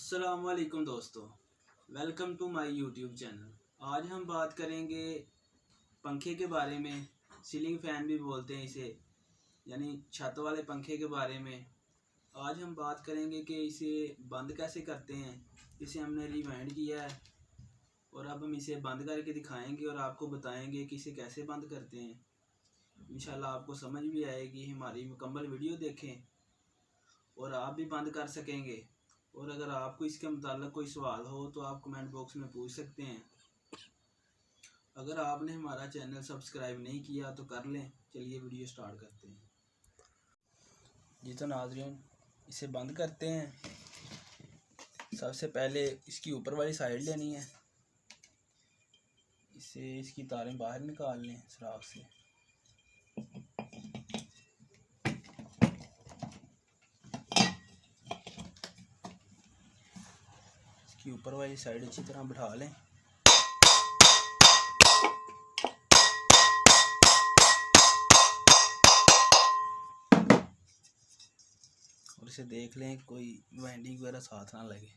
अस्सलाम वालेकुम दोस्तों, welcome to my YouTube channel. आज हम बात करेंगे पंखे के बारे में। सीलिंग फ़ैन भी बोलते हैं इसे, यानी छत वाले पंखे के बारे में। आज हम बात करेंगे कि इसे बंद कैसे करते हैं। इसे हमने रिवाइंड किया है और अब हम इसे बंद करके दिखाएंगे और आपको बताएंगे कि इसे कैसे बंद करते हैं। इंशाल्लाह आपको समझ भी आएगी। हमारी मुकम्मल वीडियो देखें और आप भी बंद कर सकेंगे। और अगर आपको इसके मुताल्लिक़ कोई सवाल हो तो आप कमेंट बॉक्स में पूछ सकते हैं। अगर आपने हमारा चैनल सब्सक्राइब नहीं किया तो कर लें। चलिए वीडियो स्टार्ट करते हैं जी। तो नाज़रीन, इसे बंद करते हैं। सबसे पहले इसकी ऊपर वाली साइड लेनी है। इसे इसकी तारें बाहर निकाल लें सुराख से। इसकी ऊपर वाली साइड अच्छी तरह बिठा लें। और इसे देख लें कोई वाइंडिंग वगैरह साथ ना लगे।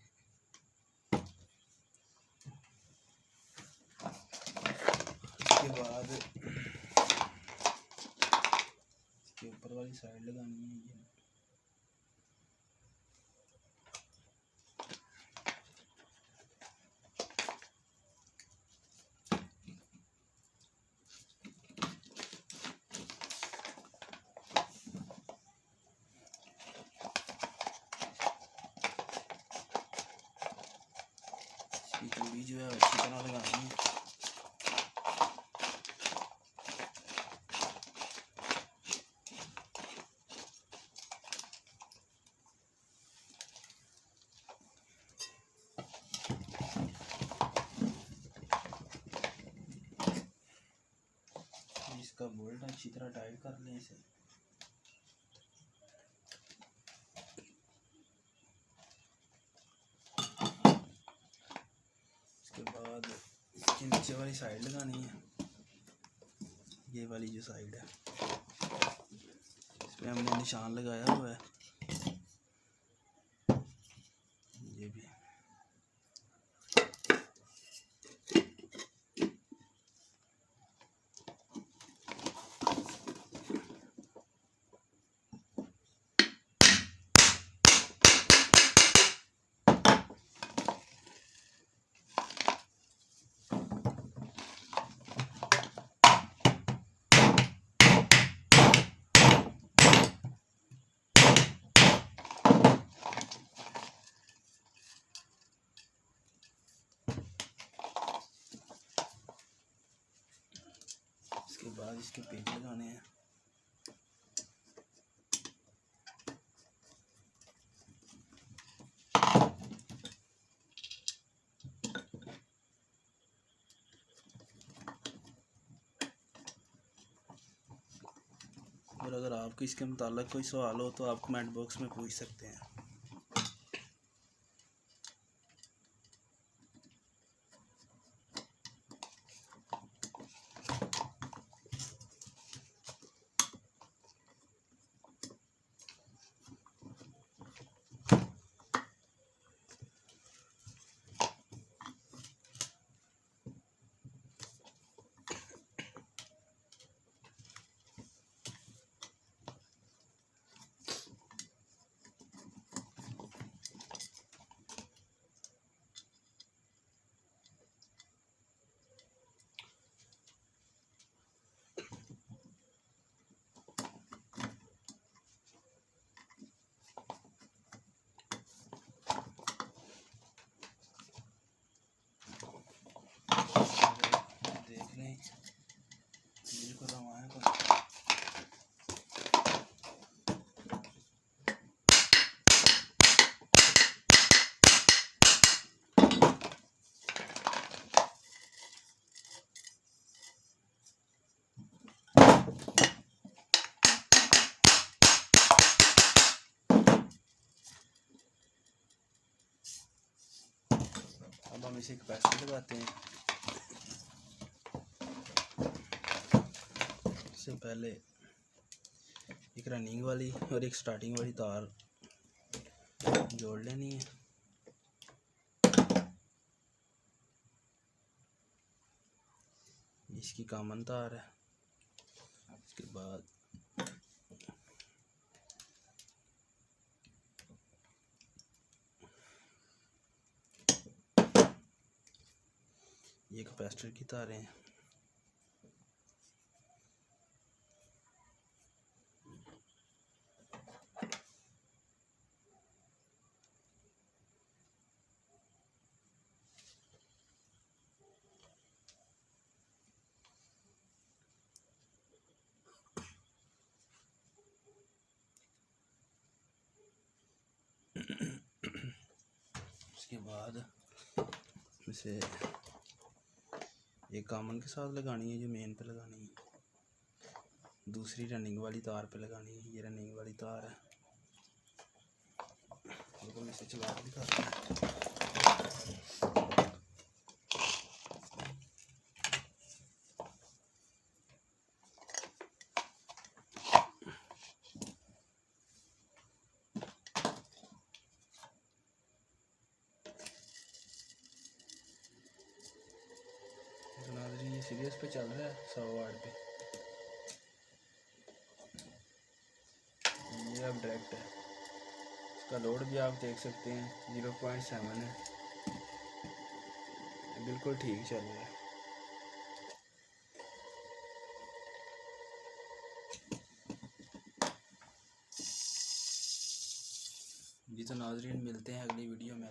इसके बाद इसके ऊपर वाली साइड लगानी है ये। इसकी चूड़ी जो है अच्छी तरह लगानी है। इसका बोल्ट अच्छी तरह टाइट कर लें इसे। इसके बाद इसकी नीचे वाली साइड लगानी है। ये वाली जो साइड है इस पर हमने निशान लगाया हुआ है। ये भी इसके बाद इसके पेच लगाने हैं। और अगर आपको इसके मुताल्लिक़ कोई सवाल हो तो आप कमेंट बॉक्स में पूछ सकते हैं। देख लें बिल्कुल रवाना को। अब हम इसे कैपेसिटर लगाते हैं। इससे पहले एक रनिंग वाली और एक स्टार्टिंग वाली तार जोड़ लेनी है। इसकी कॉमन तार है। इसके बाद ये कैपेसिटर की तारें हैं। उसके बाद इसे एक कॉमन के साथ लगानी है जो मेन पे लगानी है, दूसरी रनिंग वाली तार पे लगानी है। ये रनिंग वाली तार है। बिल्कुल इसे चला के दिखाते हैं। ये सीरियस पे चल रहा है 100 वाट पे। ये अब डायरेक्ट है। इसका लोड भी आप देख सकते हैं 0.7 है। बिल्कुल ठीक चल रहा है। जी तो नाज़रीन, मिलते हैं अगली वीडियो में।